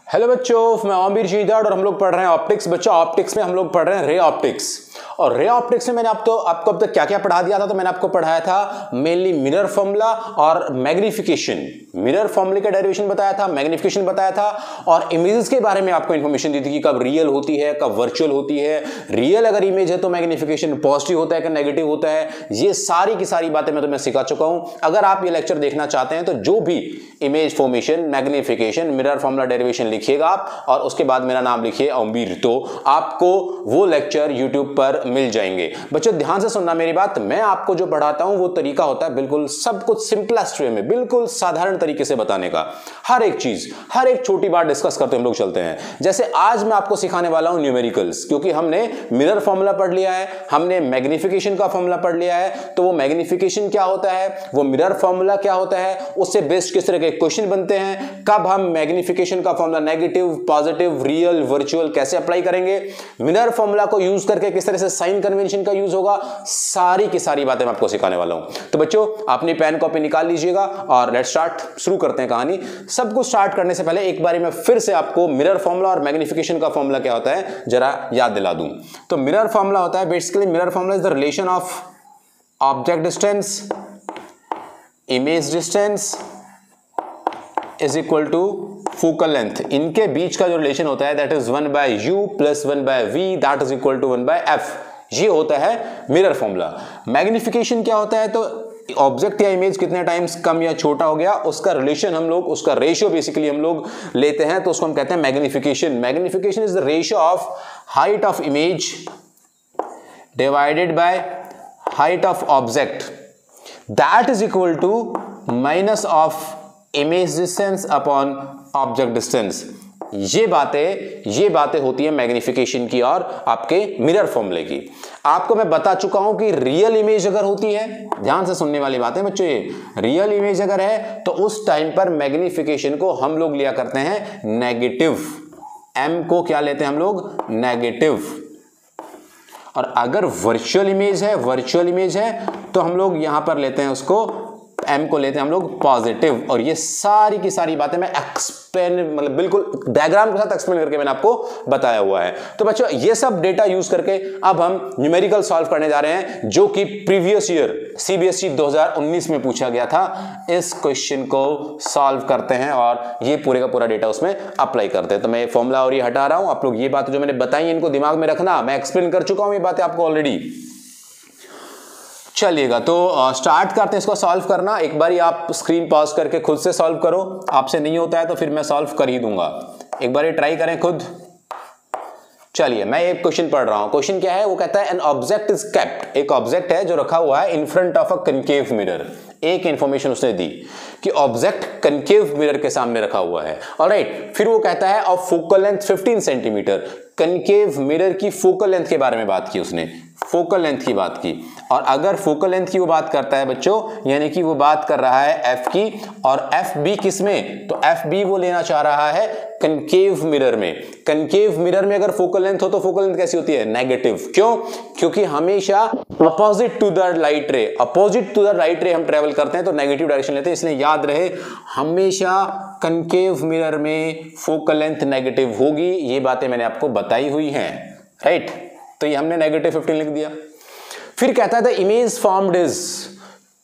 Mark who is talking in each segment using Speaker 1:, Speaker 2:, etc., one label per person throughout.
Speaker 1: Hello बच्चों, मैं आमिर जीदाड़ और हम लोग पढ़ रहे हैं ऑप्टिक्स। बच्चों ऑप्टिक्स में हम लोग पढ़ रहे हैं रे ऑप्टिक्स। और रे ऑप्टिक्स में मैंने आपको अब तक क्या क्या पढ़ा दिया था। तो मैंने आपको पढ़ाया था मेनली मिरर फॉर्मूला और मैग्निफिकेशन। मिरर फॉर्मूले का डेरिवेशन बताया था, मैग्निफिकेशन बताया था और इमेजेस के बारे में आपको इंफॉर्मेशन दी थी कि कब रियल होती है, कब वर्चुअल होती है। रियल अगर इमेज है तो मैग्निफिकेशन पॉजिटिव होता है कि नेगेटिव होता है। ये सारी की सारी बातें मैं तुम्हें सिखा चुका हूं। अगर आप ये लेक्चर देखना चाहते हैं तो जो भी image formation, magnification, mirror formula derivation लिखिएगा आप और उसके बाद मेरा नाम लिखिए आमिर, तो आपको वो लेक्चर यूट्यूब पर मिल जाएंगे। बच्चों ध्यान से सुनना मेरी बात। मैं आपको जो पढ़ाता हूं वो तरीका होता है बिल्कुल सब कुछ सिंपलेस्ट वे में, बिल्कुल साधारण तरीके से बताने का। हर एक चीज, हर एक छोटी बात डिस्कस करते हम लोग चलते हैं। जैसे आज मैं आपको सिखाने वाला हूं न्यूमेरिकल्स, क्योंकि हमने मिरर फॉर्मूला पढ़ लिया है, हमने मैग्निफिकेशन का फॉर्मूला पढ़ लिया है। तो वो मैग्निफिकेशन क्या होता है, वो मिरर फॉर्मूला क्या होता है, उससे बेस्ड किस तरह के क्वेश्चन बनते हैं, कब हम मैग्निफिकेशन का formula negative, positive, real, virtual कैसे अप्लाई करेंगे, मिरर फॉर्मूला को यूज करके किस तरह से साइन कन्वेंशन का यूज होगा, सारी की सारी बातें मैं आपको सिखाने वाला हूं। तो बच्चों अपनी पेन कॉपी निकाल लीजिएगा और लेट्स स्टार्ट, शुरू करते हैं कहानी। सब कुछ स्टार्ट करने से पहले एक बारी मैं फिर से आपको मिरर फॉर्मूला और मैग्निफिकेशन का फॉर्मूला क्या होता है जरा याद दिला दूं। तो मिरर फॉर्मूला होता है basically, mirror formula is the relation of object distance, image distance is equal to focal length. इनके बीच का जो रिलेशन होता है that is 1/u + 1/v that is equal to 1/f। ये होता है मिरर फॉर्मूला। मैग्निफिकेशन क्या होता है, तो ऑब्जेक्ट या इमेज कितने टाइम्स कम या छोटा हो गया उसका रिलेशन हम लोग, उसका रेशियो बेसिकली हम लोग लेते हैं, तो उसको हम कहते हैं magnification. Magnification is the ratio of height of image divided by height of object that is equal to minus of image distance upon object distance. ये बातें होती है मैग्निफिकेशन की और आपके मिरर फॉर्मूले की। आपको मैं बता चुका हूं कि रियल इमेज अगर होती है, ध्यान से सुनने वाली बात है बच्चों, ये रियल इमेज अगर है तो उस टाइम पर मैग्निफिकेशन को हम लोग लिया करते हैं नेगेटिव। एम को क्या लेते हैं हम लोग, नेगेटिव। और अगर वर्चुअल इमेज है तो हम लोग यहां पर लेते हैं उसको, एम को लेते हैं हम लोग पॉजिटिव। और ये सारी की सारी बातें मैं एक्सप्लेन, मतलब बिल्कुल डायग्राम के साथ एक्सप्लेन करके मैंने आपको बताया हुआ है। तो बच्चों ये सब डेटा यूज करके अब हम न्यूमेरिकल सॉल्व करने जा रहे हैं, जो कि प्रीवियस ईयर सीबीएसई 2019 में पूछा गया था। इस क्वेश्चन को सॉल्व करते हैं और ये पूरे का पूरा डेटा उसमें अप्लाई करते हैं। तो मैं ये फॉर्मूला और ये हटा रहा हूं, आप लोग ये बातें जो मैंने बताई इनको दिमाग में रखना। मैं एक्सप्लेन कर चुका हूं ये बातें आपको ऑलरेडी। चलिएगा तो स्टार्ट करते हैं इसको सॉल्व करना। एक बारी आप स्क्रीन पॉज करके खुद से सॉल्व करो। आपसे नहीं होता है तो फिर मैं सॉल्व कर ही दूंगा। एक बारी ट्राई करें खुद। चलिए मैं एक क्वेश्चन पढ़ रहा हूं। क्वेश्चन क्या है, वो कहता है एन ऑब्जेक्ट इज केप्ट। एक ऑब्जेक्ट है जो रखा हुआ है in front of a concave mirror. एक इंफॉर्मेशन उसने दी कि ऑब्जेक्ट कनकेव मिरर के सामने रखा हुआ है। ऑलराइट, फिर वो कहता है of focal length 15 centimetre. Concave mirror की फोकल लेंथ के बारे में बात की उसने, फोकल लेंथ की बात की। और अगर फोकल लेंथ की वो बात करता है बच्चों, यानी कि वो बात कर रहा है एफ की, और एफ बी किस में, तो एफ बी वो लेना चाह रहा है कनकेव मिरर में। कनकेव मिरर में अगर फोकल लेंथ हो तो फोकल लेंथ कैसी होती है, नेगेटिव। क्यों, क्योंकि हमेशा opposite to the light ray, opposite to the light ray हम ट्रेवल करते हैं तो नेगेटिव डायरेक्शन लेते हैं। इसलिए याद रहे हमेशा कनकेव मिरर में फोकल लेंथ नेगेटिव होगी। ये बातें मैंने आपको बताई हुई हैं, राइट। तो ये हमने नेगेटिव 15 लिख दिया। फिर कहता है the image formed is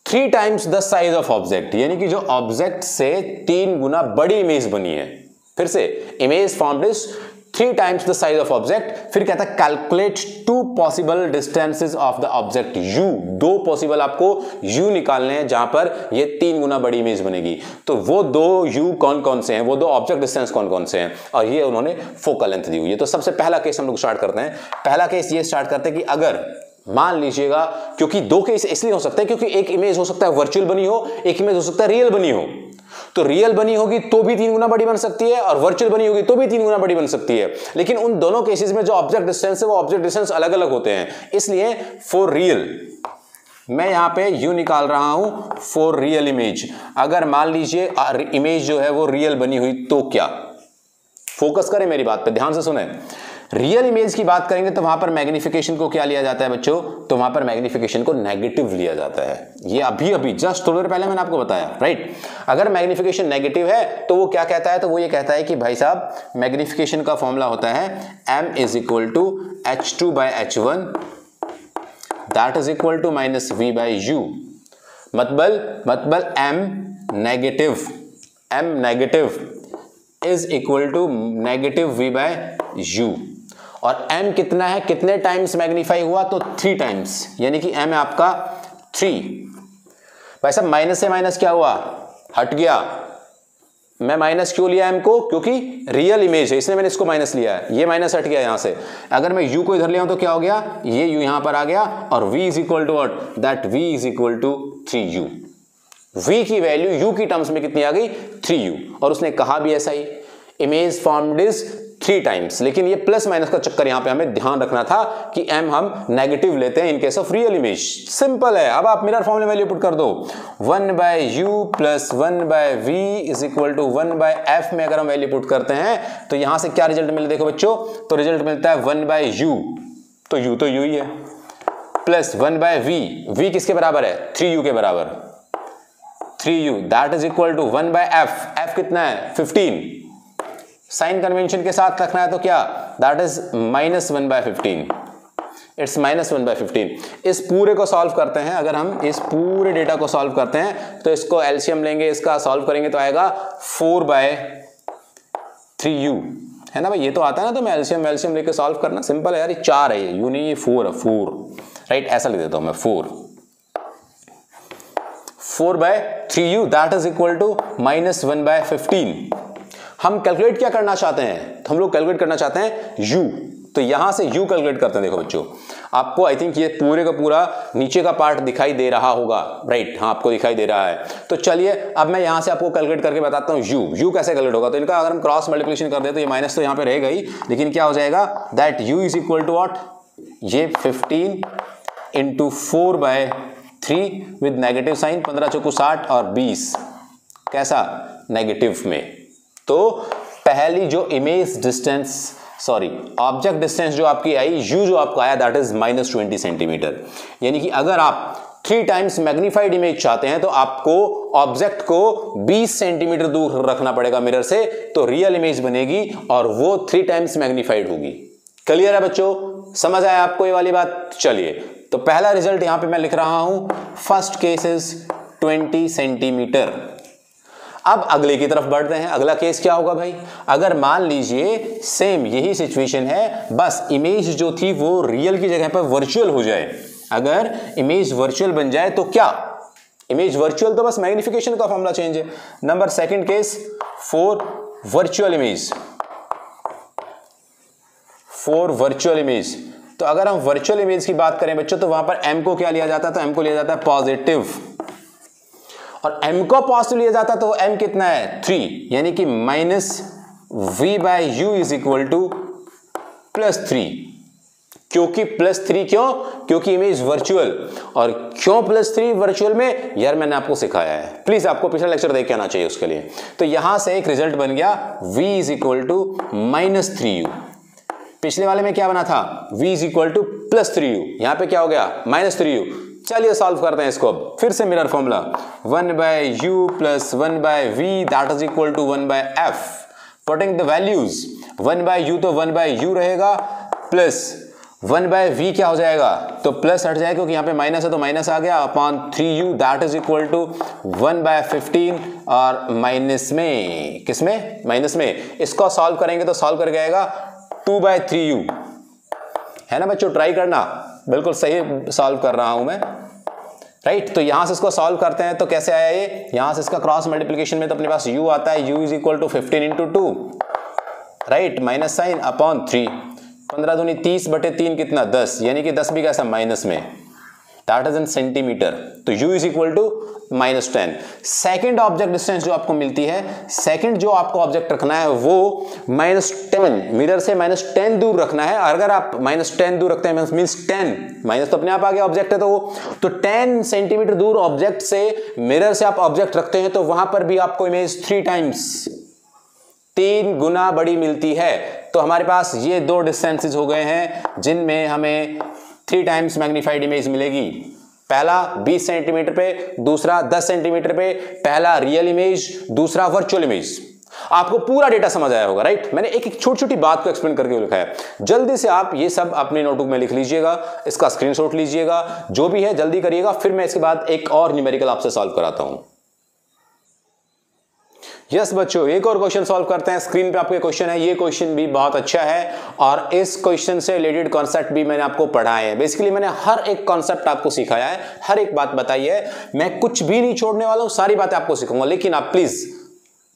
Speaker 1: 3 times the size of object, यानी कि जो ऑब्जेक्ट से 3 गुना बड़ी इमेज बनी है। फिर से image formed is 3 times the size of object. फिर कहता है calculate 2 possible distances of the object u। 2 possible आपको u निकालने हैं जहां पर ये 3 गुना बड़ी इमेज बनेगी। तो वो 2 u कौन कौन से हैं, वो 2 ऑब्जेक्ट डिस्टेंस कौन कौन से हैं, और ये उन्होंने फोकल लेंथ दी हुई है। तो सबसे पहला केस हम लोग स्टार्ट करते हैं। पहला केस ये स्टार्ट करते हैं कि अगर मान लीजिएगा, क्योंकि 2 केस इसलिए हो सकते हैं क्योंकि एक इमेज हो सकता है वर्चुअल बनी हो, एक इमेज हो सकता है रियल बनी हो। तो रियल बनी होगी तो भी 3 गुना बड़ी बन सकती है, और वर्चुअल बनी होगी तो भी 3 गुना बड़ी बन सकती है। लेकिन उन दोनों केसेस में जो ऑब्जेक्ट डिस्टेंस है वो ऑब्जेक्ट डिस्टेंस अलग अलग होते हैं। इसलिए फॉर रियल मैं यहां पे u निकाल रहा हूं फॉर रियल इमेज। अगर मान लीजिए इमेज जो है वो रियल बनी हुई तो क्या, फोकस करें मेरी बात पे, ध्यान से सुने। रियल इमेज की बात करेंगे तो वहां पर मैग्निफिकेशन को क्या लिया जाता है बच्चों, तो वहां पर मैग्निफिकेशन को नेगेटिव लिया जाता है। ये अभी अभी जस्ट थोड़ी देर पहले मैंने आपको बताया, राइट। अगर मैग्निफिकेशन नेगेटिव है तो वो क्या कहता है, तो वो ये कहता है कि भाई साहब मैग्निफिकेशन का फॉर्मूला होता है m is equal to h2 by h1 that is equal to minus v by u। मतलब m negative is equal to negative v by u। और m कितना है, कितने टाइम्स मैग्नीफाई हुआ, तो 3 टाइम्स, यानी कि m है आपका 3। भाई साहब माइनस से माइनस क्या हुआ, हट गया। मैं माइनस क्यों लिया m को, क्योंकि रियल इमेज है इसलिए मैंने इसको माइनस लिया है, ये माइनस हट गया यहां से। अगर मैं u को इधर ले आऊं तो क्या हो गया, ये u यहां पर आ गया और v is equal to what, that v is equal to 3u। v की वैल्यू u की टर्म्स में कितनी आ गई, 3u। और उसने कहा भी ऐसा ही, इमेज फॉर्म्ड इज 3 टाइम्स। लेकिन ये प्लस माइनस का चक्कर यहां पे हमें ध्यान रखना था कि m हम नेगेटिव लेते हैं in case of real image. Simple है। अब आप मिरर फॉर्म में वैल्यू पुट कर दो, 1 by u plus 1 by v is equal to 1 by f में अगर हम वैल्यू पुट करते हैं तो यहां से क्या रिजल्ट मिले, देखो बच्चों, तो रिजल्ट मिलता है 1 बाय u, तो u ही है, प्लस 1 बाय v किसके बराबर है, 3u के बराबर, 3u that is equal to 1 by f कितना है, 15। साइन कन्वेंशन के साथ रखना है तो क्या, that is minus 1 by 15, it's minus 1 by 15। इस पूरे को सॉल्व करते हैं, अगर हम इस पूरे डेटा को सॉल्व करते हैं तो इसको एलसीएम लेंगे, इसका सॉल्व करेंगे तो आएगा 4 बाय 3u, है ना भाई। ये तो आता है ना, तो मैं एलसीएम लेके सॉल्व करना सिंपल है यार। ये 4 है, ये यू नहीं, ये 4 है, 4, राइट। ऐसा लिख देता हूं मैं, 4 by 3u that is equal to minus 1 by 15। हम कैलकुलेट क्या करना चाहते हैं, हम लोग कैलकुलेट करना चाहते हैं u, तो यहां से u कैलकुलेट करते हैं। देखो बच्चों, आपको आई थिंक ये पूरे का पूरा नीचे का पार्ट दिखाई दे रहा होगा, राइट, हाँ आपको दिखाई दे रहा है। तो चलिए अब मैं यहां से आपको कैलकुलेट करके बताता हूं u कैसे कैलकुलेट होगा। तो इनका अगर हम क्रॉस मल्टीप्लिकेशन कर दे तो ये माइनस तो यहां पे रहेगा ही, लेकिन क्या हो जाएगा, that u is equal to what, ये 15 into 4 by 3 with negative sign, 15 चौको 60 और 20 कैसा, नेगेटिव में। तो पहली जो image distance, sorry object distance जो आपकी आई, u जो आपका आया, दैट इज माइनस 20 सेंटीमीटर। यानी कि अगर आप 3 टाइम्स मैग्नीफाइड इमेज चाहते हैं तो आपको ऑब्जेक्ट को 20 सेंटीमीटर दूर रखना पड़ेगा मिरर से, तो रियल इमेज बनेगी और वो 3 टाइम्स मैग्नीफाइड होगी। क्लियर है बच्चों, समझ आया आपको ये वाली बात। चलिए तो पहला रिजल्ट यहां पे मैं लिख रहा हूं, फर्स्ट केस इज 20 सेंटीमीटर। अब अगले की तरफ बढ़ते हैं। अगला केस क्या होगा भाई, अगर मान लीजिए सेम यही सिचुएशन है, बस इमेज जो थी वो रियल की जगह पर वर्चुअल हो जाए। अगर इमेज वर्चुअल बन जाए तो क्या, इमेज वर्चुअल तो बस मैग्निफिकेशन का फॉर्मूला चेंज है। Number second case, for virtual image, तो अगर हम वर्चुअल इमेज की बात करें बच्चों, तो वहां पर m को क्या लिया जाता है, तो m को लिया जाता है पॉजिटिव, और m को पॉजिटिव लिया जाता है तो m कितना है, 3, यानी कि minus v by u is equal to plus 3। क्योंकि प्लस 3 क्यों, क्योंकि इमेज वर्चुअल। और क्यों प्लस 3 वर्चुअल में, यार मैंने आपको सिखाया है, प्लीज आपको पिछला लेक्चर देख के आना चाहिए उसके लिए। तो यहां से एक रिजल्ट बन गया v is equal to minus 3u। पिछले वाले में क्या बना था, v is equal to plus 3u, यहां पे क्या हो गया, माइनस 3u। चलिए सॉल्व करते हैं इसको। अब फिर से mirror formula, 1 by u plus 1 by v that is equal to 1 by f। Putting the values, 1 by u तो 1 बाय u रहेगा, प्लस 1 बाय v क्या हो जाएगा, तो प्लस हट जाएगा क्योंकि यहाँ पे माइनस है तो माइनस आ गया, upon 3u that is equal to 1 by 15, और माइनस में, किसमें, माइनस में। इसको सॉल्व करेंगे तो सॉल्व करके आएगा 2 बाय 3u, है ना बच्चों, ट्राई करना, बिल्कुल सही सॉल्व कर रहा हूं मैं, राइट। तो यहां से इसको सॉल्व करते हैं तो कैसे आया ये, यहां से इसका क्रॉस मल्टीप्लिकेशन में तो अपने पास u आता है, u is equal to 15 into 2, right, minus sign upon 3, 15 दूनी 30 बटे 3 कितना, 10, यानी कि 10 भी कैसा, माइनस में, दैट इज इन सेंटीमीटर। तो u is equal to minus 10। Second object distance जो आपको मिलती है, सेकेंड जो आपको ऑब्जेक्ट रखना है वो माइनस 10, मिरर से माइनस 10 दूर रखना है। अगर आप माइनस 10 दूर रखते हैं मीन्स 10, माइनस तो अपने आप आ गया ऑब्जेक्ट है तो 10 सेंटीमीटर दूर ऑब्जेक्ट से, मिरर से आप ऑब्जेक्ट रखते हैं तो वहां पर भी आपको इमेज 3 टाइम्स 3 गुना बड़ी मिलती है। तो हमारे पास ये 2 डिस्टेंसेस हो गए हैं जिनमें हमें 3 टाइम्स मैग्नीफाइड इमेज मिलेगी। पहला 20 सेंटीमीटर पे, दूसरा 10 सेंटीमीटर पे। पहला रियल इमेज, दूसरा वर्चुअल इमेज। आपको पूरा डेटा समझ आया होगा, राइट? मैंने एक एक छोटी छोटी बात को एक्सप्लेन करके लिखा है। जल्दी से आप ये सब अपने नोटबुक में लिख लीजिएगा, इसका स्क्रीनशॉट लीजिएगा, जो भी है जल्दी करिएगा। फिर मैं इसके बाद एक और न्यूमेरिकल आपसे सॉल्व कराता हूं। यस बच्चों, एक और क्वेश्चन सॉल्व करते हैं। स्क्रीन पे आपके क्वेश्चन है, ये क्वेश्चन भी बहुत अच्छा है और इस क्वेश्चन से रिलेटेड कॉन्सेप्ट भी मैंने आपको पढ़ाए हैं। बेसिकली मैंने हर एक कॉन्सेप्ट आपको सिखाया है, हर एक बात बताई है। मैं कुछ भी नहीं छोड़ने वाला हूं, सारी बातें आपको सिखाऊंगा, लेकिन आप प्लीज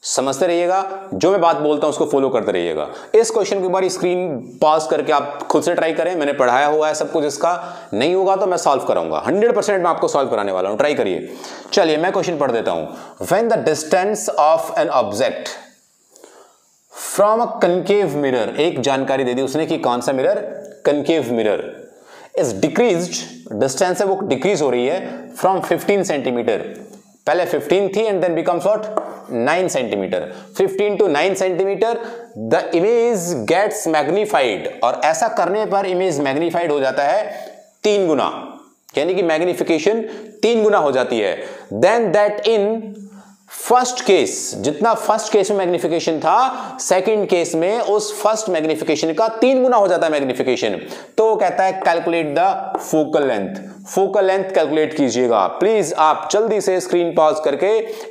Speaker 1: समझते रहिएगा, जो मैं बात बोलता हूं उसको फॉलो करते रहिएगा। इस क्वेश्चन के बारे स्क्रीन पॉज करके आप खुद से ट्राई करें, मैंने पढ़ाया हुआ है सब कुछ। इसका नहीं होगा तो मैं सॉल्व कराऊंगा, 100% मैं आपको सॉल्व कराने वाला हूं, ट्राई करिए। चलिए मैं क्वेश्चन पढ़ देता हूं। When the distance of an object from a concave mirror, एक जानकारी दे दी उसने कि कौन सा mirror, concave mirror, is decreased, distance है वो डिक्रीज हो रही है फ्रॉम 15 सेंटीमीटर, पहले 15 थी and then becomes what 9 centimetre, 15 to 9 centimetre, the image gets magnified, और ऐसा करने पर इमेज मैग्नीफाइड हो जाता है 3 गुना, यानी कि मैग्निफिकेशन 3 गुना हो जाती है। Then that in first case, जितना फर्स्ट केस में मैग्निफिकेशन था, सेकंड केस में उस फर्स्ट मैग्निफिकेशन का 3 गुना हो जाता है मैग्निफिकेशन। तो वो कहता है calculate the focal length. Focal length calculate कीजिएगा। प्लीज आप जल्दी से स्क्रीन पॉज करके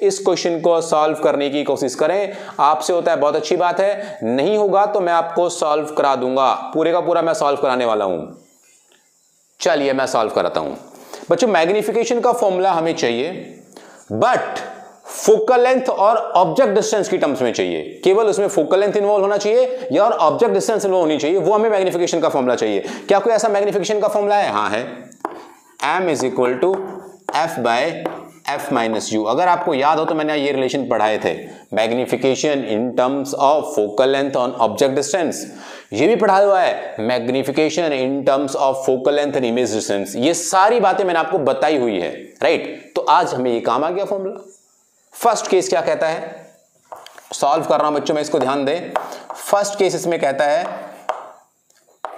Speaker 1: इस क्वेश्चन को सॉल्व करने की कोशिश करें। आपसे होता है बहुत अच्छी बात है, नहीं होगा तो मैं आपको सॉल्व करा दूंगा, पूरे का पूरा मैं सॉल्व कराने वाला हूं। चलिए मैं सॉल्व कराता हूं। बच्चों मैग्निफिकेशन का फॉर्मूला हमें चाहिए, बट फोकल लेंथ और ऑब्जेक्ट डिस्टेंस की टर्म्स में चाहिए। केवल उसमें फोकल लेंथ इन्वॉल्व होना चाहिए या और ऑब्जेक्ट डिस्टेंस इन्वॉल्व होनी चाहिए, वो हमें मैग्निफिकेशन का फॉर्मूला चाहिए। क्या कोई ऐसा मैग्निफिकेशन का फॉर्मूला है? हाँ है, m is equal to f by f minus u. अगर आपको याद हो तो मैंने ये रिलेशन पढ़ाए थे, magnification in terms of focal length on object distance. ये भी पढ़ा हुआ है, magnification in terms of focal length and image distance. ये सारी बातें मैंने आपको बताई हुई है, राइट? तो आज हमें ये काम आ गया फॉर्मूला। फर्स्ट केस क्या कहता है, सॉल्व कर रहा हूं बच्चों में, इसको ध्यान दें। फर्स्ट केस इसमें कहता है,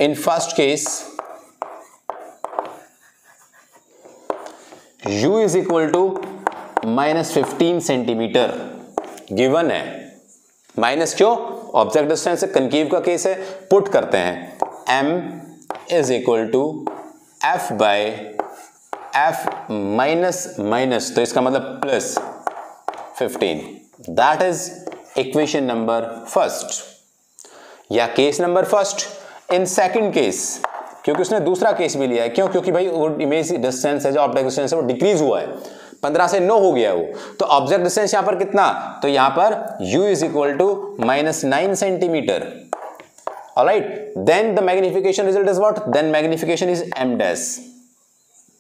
Speaker 1: in first case u is equal to -15 centimetre given है। माइनस क्यों? ऑब्जेक्ट डिस्टेंस है, कनकेव का केस है। पुट करते हैं m is equal to f by f minus minus, तो इसका मतलब plus 15। That is equation number first या case number first. In second case, क्योंकि उसने दूसरा केस भी लिया है, क्यों? क्योंकि भाई वो इमेज डिस्टेंस है, जो ऑब्जेक्ट डिस्टेंस है वो डिक्रीज हुआ है, 15 से 9 हो गया है वो। तो ऑब्जेक्ट डिस्टेंस यहां पर कितना, तो यहां पर u is equal to -9 centimetre. Alright, then the magnification result is what, then magnification is m dash,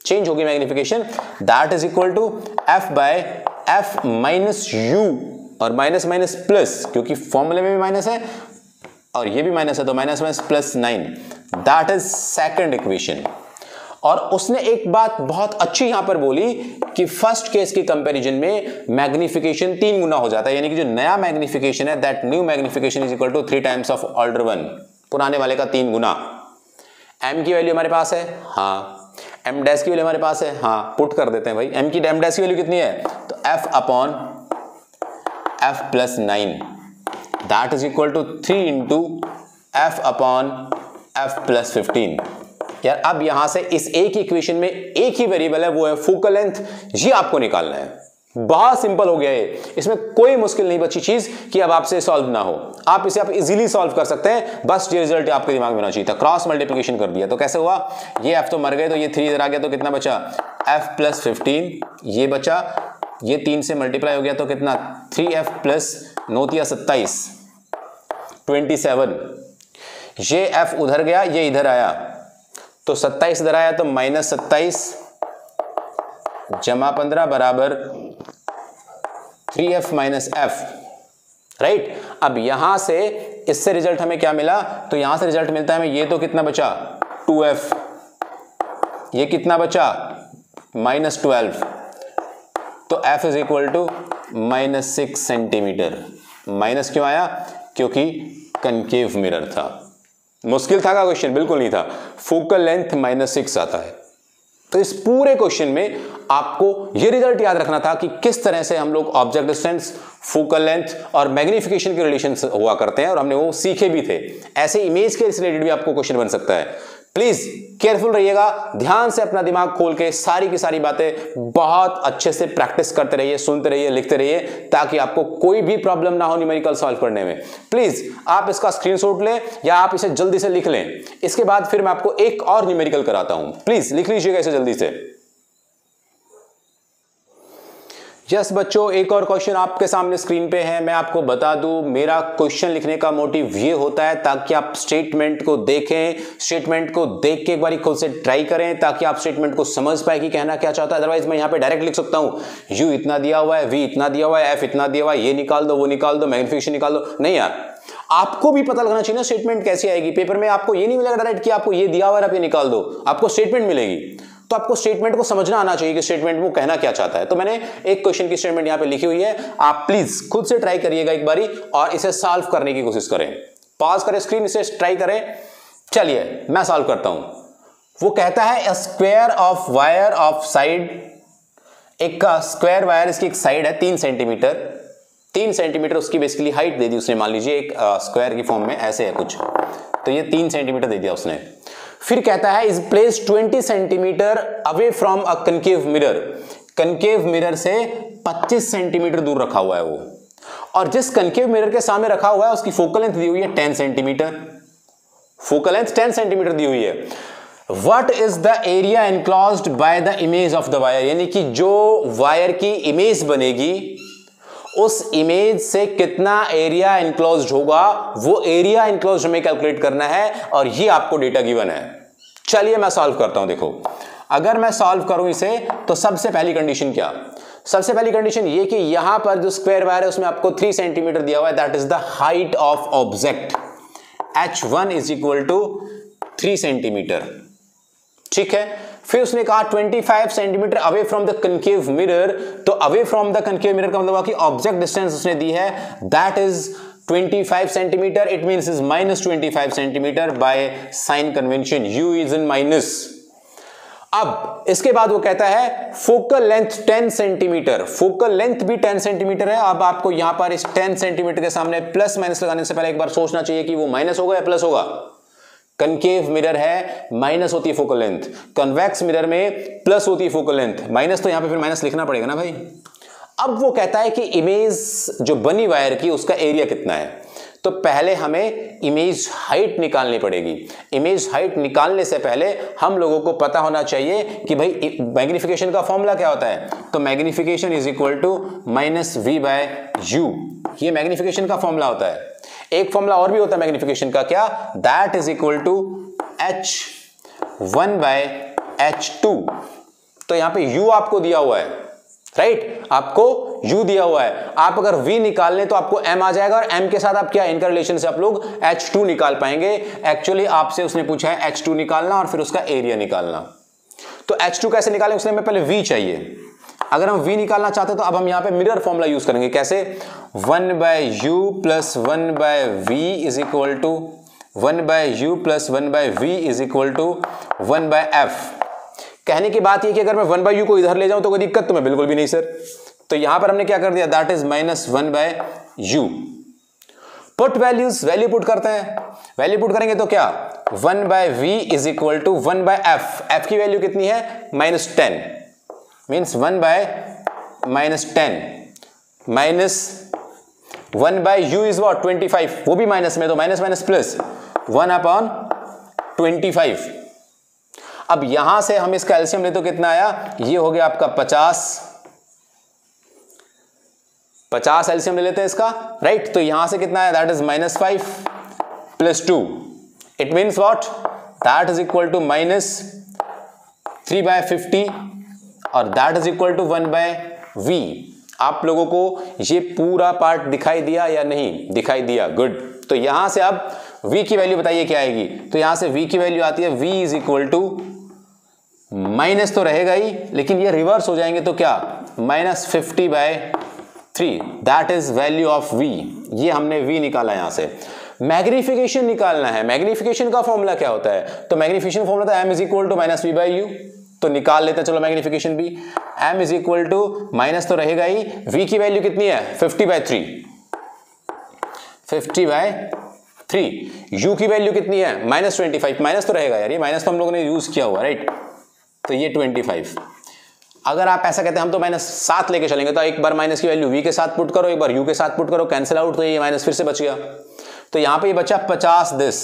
Speaker 1: change होगी magnification. That is equal to f by f minus u, और माइनस माइनस प्लस, क्योंकि फॉर्मूले में भी minus है और ये भी माइनस है, तो minus minus plus 9। That is second equation. और उसने एक बात बहुत अच्छी यहां पर बोली कि फर्स्ट केस की कंपैरिजन में मैग्निफिकेशन 3 गुना हो जाता है, यानी कि जो नया मैग्निफिकेशन है, that new magnification is equal to 3 times of older one, पुराने वाले का 3 गुना। m की वैल्यू हमारे पास है, हाँ। m डैश की वैल्यू हमारे पास है, हाँ। पुट कर देते हैं भाई, m की m डैश की वैल्यू कितनी है, तो f upon f plus 9, that is equal to 3 into f upon f plus 15। यार अब यहां से इस एक इक्वेशन में एक ही वेरिएबल है, वो है फोकल लेंथ, ये आपको निकालना है। बहुत सिंपल हो गया है, इसमें कोई मुश्किल नहीं बची चीज कि अब आपसे सॉल्व ना हो। आप इसे आप इजीली सॉल्व कर सकते हैं, बस ये रिजल्ट आपके दिमाग में होना चाहिए था। क्रॉस मल्टीप्लिकेशन कर दिया तो कैसे हुआ, ये f तो मर गए, तो ये 3 इधर आ गया, तो कितना बचा, f प्लस 15, ये बचा, ये 3 से मल्टीप्लाई हो गया तो कितना, 3f प्लस 9 या 27, 27। ये f उधर गया, ये इधर आया, तो 27 इधर आया, तो -27 जमा 15 बराबर 3f माइनस f, राइट। अब यहां से इससे रिजल्ट हमें क्या मिला, तो यहां से रिजल्ट मिलता है हमें, ये तो कितना बचा 2f, ये कितना बचा -12, तो f is equal to -6 centimetre. Minus क्यों आया? क्योंकि कनकेव मिरर था। मुश्किल था का क्वेश्चन? बिल्कुल नहीं था। फोकल लेंथ -6 आता है। तो इस पूरे क्वेश्चन में आपको यह रिजल्ट याद रखना था कि किस तरह से हम लोग ऑब्जेक्ट डिस्टेंस, फोकल लेंथ और मैग्नीफिकेशन के रिलेशन हुआ करते हैं, और हमने वो सीखे भी थे। ऐसे इमेज के रिलेटेड भी आपको क्वेश्चन बन सकता है। प्लीज केयरफुल रहिएगा, ध्यान से अपना दिमाग खोल के सारी की सारी बातें बहुत अच्छे से प्रैक्टिस करते रहिए, सुनते रहिए, लिखते रहिए, ताकि आपको कोई भी प्रॉब्लम ना हो न्यूमेरिकल सॉल्व करने में। प्लीज आप इसका स्क्रीनशॉट लें या आप इसे जल्दी से लिख लें। इसके बाद फिर मैं आपको एक और न्यूमेरिकल कराता हूं। प्लीज लिख लीजिएगा इसे जल्दी से। यस बच्चों, एक और क्वेश्चन आपके सामने स्क्रीन पे है। मैं आपको बता दूं, मेरा क्वेश्चन लिखने का मोटिव ये होता है ताकि आप स्टेटमेंट को देखें, स्टेटमेंट को देख के एक बार खुद से ट्राई करें, ताकि आप स्टेटमेंट को समझ पाए कि कहना क्या चाहता है। अदरवाइज मैं यहाँ पे डायरेक्ट लिख सकता हूँ, यू इतना दिया हुआ है, वी इतना दिया हुआ है, एफ इतना दिया हुआ है, ये निकाल दो, वो निकाल दो, मैग्नीफिकेशन निकाल दो। नहीं यार, आपको भी पता लगना चाहिए ना स्टेटमेंट कैसी आएगी। पेपर में आपको ये नहीं मिलेगा डायरेक्ट कि आपको ये दिया हुआ है आप ये निकाल दो, आपको स्टेटमेंट मिलेगी। तो आपको स्टेटमेंट को समझना आना चाहिए कि स्टेटमेंट वो कहना क्या चाहता है। तो मैंने एक क्वेश्चन की स्टेटमेंट यहां पे लिखी हुई है, आप प्लीज खुद से ट्राई करिएगा एक बारी और इसे सॉल्व करने की कोशिश करें। पॉज करें स्क्रीन, इसे ट्राई करें। चलिए मैं सॉल्व करता हूं। वो कहता है a square of wire of side, एक स्क्वायर वायर, इसकी एक साइड है 3 सेंटीमीटर, 3 सेंटीमीटर उसकी बेसिकली हाइट दे दी उसने। मान लीजिए एक स्क्वायर की फॉर्म में ऐसे है कुछ, तो ये 3 सेंटीमीटर दे दिया उसने। फिर कहता है is place 20 centimetre away from a concave mirror, concave mirror से 25 सेंटीमीटर दूर रखा हुआ है वो, और जिस कनकेव मिरर के सामने रखा हुआ है उसकी फोकल लेंथ दी हुई है 10 सेंटीमीटर, फोकल लेंथ 10 सेंटीमीटर दी हुई है। What is the area enclosed by the image of the wire, यानी कि जो वायर की इमेज बनेगी उस इमेज से कितना एरिया एनक्लोज्ड होगा, वो एरिया एनक्लोज्ड हमें कैलकुलेट करना है, और ये आपको डेटा गिवन है। चलिए मैं सॉल्व करता हूं। देखो, अगर मैं सॉल्व करूं इसे तो सबसे पहली कंडीशन क्या? सबसे पहली कंडीशन ये कि यहां पर जो स्क्वायर वायर है उसमें आपको 3 सेंटीमीटर दिया हुआ है, that is the height of object. h1 is equal to 3 centimetre, ठीक है। फिर उसने कहा 25 centimetre away from the concave mirror, तो away from the concave mirror का मतलब कि ऑब्जेक्ट डिस्टेंस उसने दी है, that is 25 centimetre. It means is -25 centimetre by sign convention, u is in minus. अब इसके बाद वो कहता है focal length 10 centimetre, focal length भी 10 सेंटीमीटर है। अब आपको यहां पर इस 10 सेंटीमीटर के सामने प्लस माइनस लगाने से पहले एक बार सोचना चाहिए कि वो माइनस होगा या प्लस होगा। कनकेव मिरर है, माइनस होती है फोकल लेंथ, कन्वेक्स मिरर में प्लस होती है फोकल लेंथ, माइनस तो यहां पे फिर माइनस लिखना पड़ेगा ना भाई। अब वो कहता है कि इमेज जो बनी वायर की उसका एरिया कितना है, तो पहले हमें इमेज हाइट निकालनी पड़ेगी। इमेज हाइट निकालने से पहले हम लोगों को पता होना चाहिए कि भाई मैग्नीफिकेशन का फॉर्मूला क्या होता है, तो magnification is equal to -v/u, ये मैग्नीफिकेशन का फॉर्मूला होता है। एक फॉर्मूला और भी होता है मैग्नीफिकेशन का, क्या? That is equal to h1/h2। तो यहां पे u आपको दिया हुआ है, राइट, आपको u दिया हुआ है। आप अगर v निकाल लें तो आपको m आ जाएगा, और m के साथ आप क्या इनका रिलेशन से आप लोग h2 निकाल पाएंगे। एक्चुअली आपसे उसने पूछा है h2 निकालना और फिर उसका एरिया निकालना। तो h2 कैसे निकालें, उसने हमें पहले v चाहिए। अगर हम v निकालना चाहते हैं तो अब हम यहां पे मिरर फॉर्मूला यूज करेंगे। कैसे? 1/u plus 1/v is equal to 1/u plus 1/v is equal to 1/f। कहने की बात ये कि अगर मैं 1/u को इधर ले जाऊं तो कोई दिक्कत तो मैं बिल्कुल भी नहीं सर। तो यहां पर हमने क्या कर दिया, that is -1/u। Put values, value put करते हैं। वैल्यू पुट करेंगे तो क्या, 1/v is equal to 1/f। f की वैल्यू कितनी है? -10, means 1/-10 minus 1/u is what, 25, वो भी माइनस में, तो माइनस माइनस प्लस 1/25। अब यहां से हम इसका एलसीएम ले तो कितना आया, ये हो गया आपका 50 एलसीएम ले लेते हैं इसका, राइट। तो यहां से कितना आया, that is -5 plus 2, it means what, that is equal to -3/50 और that is equal to 1/v। आप लोगों को ये पूरा पार्ट दिखाई दिया या नहीं दिखाई दिया? गुड। तो यहां से अब v की वैल्यू बताइए क्या आएगी, तो यहां से v की वैल्यू आती है v is equal to, minus तो रहेगा ही लेकिन ये रिवर्स हो जाएंगे तो क्या, -50/3 3, that is value of v। ये हमने v निकाला यहां से। मैग्निफिकेशन निकालना है। मैग्निफिकेशन का फॉर्मूला क्या होता है? तो मैग्निफिकेशन फॉर्मूला था m is equal to minus v by u. तो निकाल लेते हैं, चलो मैग्निफिकेशन भी। m is equal to minus तो रहेगा ही, v की वैल्यू कितनी है 50/3, 50/3। u की वैल्यू कितनी है -25, माइनस तो रहेगा यार, ये माइनस तो हम लोगों ने यूज किया हुआ, राइट। तो ये 25। अगर आप ऐसा कहते हैं हम तो -7 लेके चलेंगे, तो एक बार माइनस की वैल्यू v के साथ पुट करो, एक बार u के साथ पुट करो, कैंसिल आउट, तो ये माइनस फिर से बच गया। तो यहां पे ये बचा 50 दिस,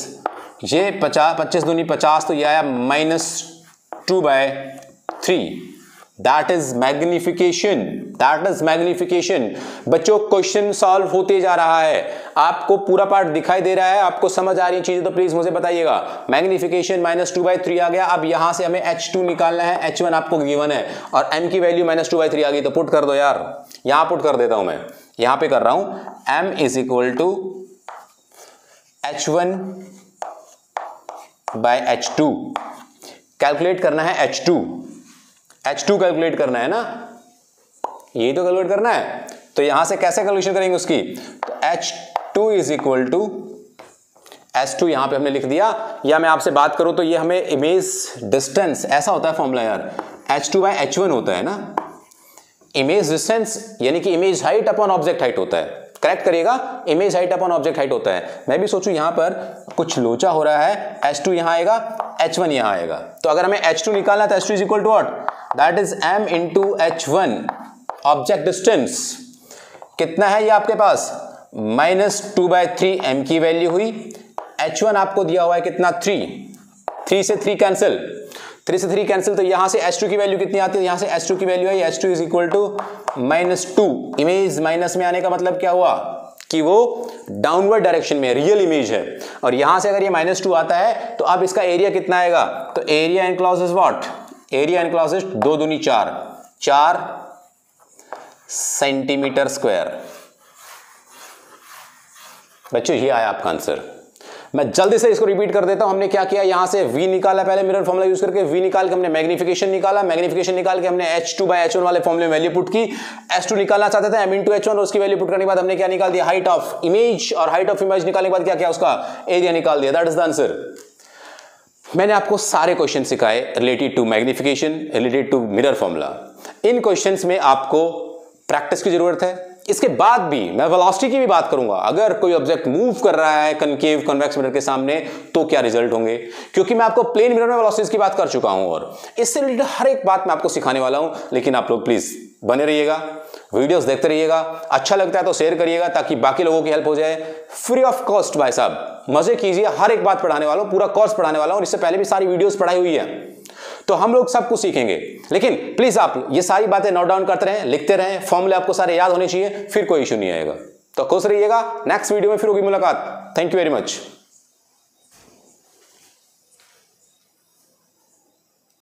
Speaker 1: ये 50, 25 दूनी 50, तो ये आया -2/3। That is magnification, that is magnification. बच्चों क्वेश्चन सॉल्व होते जा रहा है, आपको पूरा पार्ट दिखाई दे रहा है, आपको समझ आ रही है चीजें, तो प्लीज मुझे बताइएगा। मैग्निफिकेशन -2/3 आ गया। अब यहां से हमें h2 निकालना है, h1 आपको गिवन है और m की वैल्यू -2/3 आ गई, तो पुट कर दो यार। यहां पुट कर देता हूं मैं, यहां पे कर रहा हूं m is equal to h1/h2। Calculate करना है h2 कैलकुलेट करना है ना, यही तो कैलकुलेट करना है। तो यहां से कैसे कैलकुलेशन करेंगे उसकी? तो h2 is equal to h2 यहां पे हमने लिख दिया। या मैं आपसे बात करूं तो ये हमें इमेज डिस्टेंस, ऐसा होता है फॉर्मूला यार, h2/h1 होता है ना। इमेज डिस्टेंस यानी कि image height upon object height होता है, करेक्ट करिएगा, image height upon object height होता है। मैं भी सोचूं यहां पर कुछ लोचा हो रहा है, h2 यहां आएगा, h1 यहां आएगा। तो अगर हमें h2 निकालना है तो h2 is equal to what? That is m into h1 object distance. कितना है ये आपके पास? -2/3 m की वैल्यू हुई। h1 आपको दिया हुआ है कितना? 3 से 3 कैंसिल, 3 से 3 कैंसिल, तो यहां से h2 की वैल्यू कितनी आती है? यहां से h2 की वैल्यू है h2 is equal to -2। Image minus में आने का मतलब क्या हुआ कि वो डाउनवर्ड डायरेक्शन में रियल इमेज है। और यहां से अगर ये -2 आता है तो अब इसका एरिया कितना आएगा? तो area enclose is what? Area enclose is 2 दूनी 4 सेंटीमीटर स्क्वायर। बच्चों ये आया आपका आंसर। मैं जल्दी से इसको रिपीट कर देता हूं। हमने क्या किया, यहां से v निकाला, पहले मिरर फॉर्मूला यूज करके v निकाल के हमने मैग्निफिकेशन निकाला, मैग्निफिकेशन निकाल के हमने h2/h1 वाले फॉर्मूले में वैल्यू पुट की। h2 निकालना चाहते थे, m into h1, और उसकी वैल्यू पुट करने के बाद हमने क्या निकाल दिया? Height of image. और हाइट ऑफ इमेज निकालने के बाद क्या किया? उसका एरिया निकाल दिया। That is the answer. मैंने आपको सारे क्वेश्चन सिखाए related to magnification, related to mirror formula. इन क्वेश्चंस में आपको प्रैक्टिस की जरूरत है। इसके बाद भी मैं वेलोसिटी की भी बात करूंगा। अगर कोई ऑब्जेक्ट मूव कर रहा है कनकेव कन्वेक्स मिरर के सामने तो क्या रिजल्ट होंगे, क्योंकि मैं आपको प्लेन मिरर में वेलोसिटीज की बात कर चुका हूं और इससे रिलेटेड हर एक बात मैं आपको सिखाने वाला हूं। लेकिन आप लोग प्लीज बने रहिएगा, वीडियोस देखते रहिएगा, अच्छा लगता है तो शेयर करिएगा ताकि बाकी लोगों की हेल्प हो जाए। फ्री ऑफ कॉस्ट भाई साहब, मजे कीजिए, हर एक बात पढ़ाने वाला हूं, पूरा कोर्स पढ़ाने वाला हूं और इससे पहले भी सारी वीडियोस पढ़ाई हुई है, तो हम लोग सब कुछ सीखेंगे। लेकिन प्लीज आप ये सारी बातें नोट डाउन करते रहें, लिखते रहें, फॉर्मूले आपको सारे याद होने चाहिए, फिर कोई इशू नहीं आएगा। तो खुश रहिएगा, नेक्स्ट वीडियो में फिर होगी मुलाकात। Thank you very much.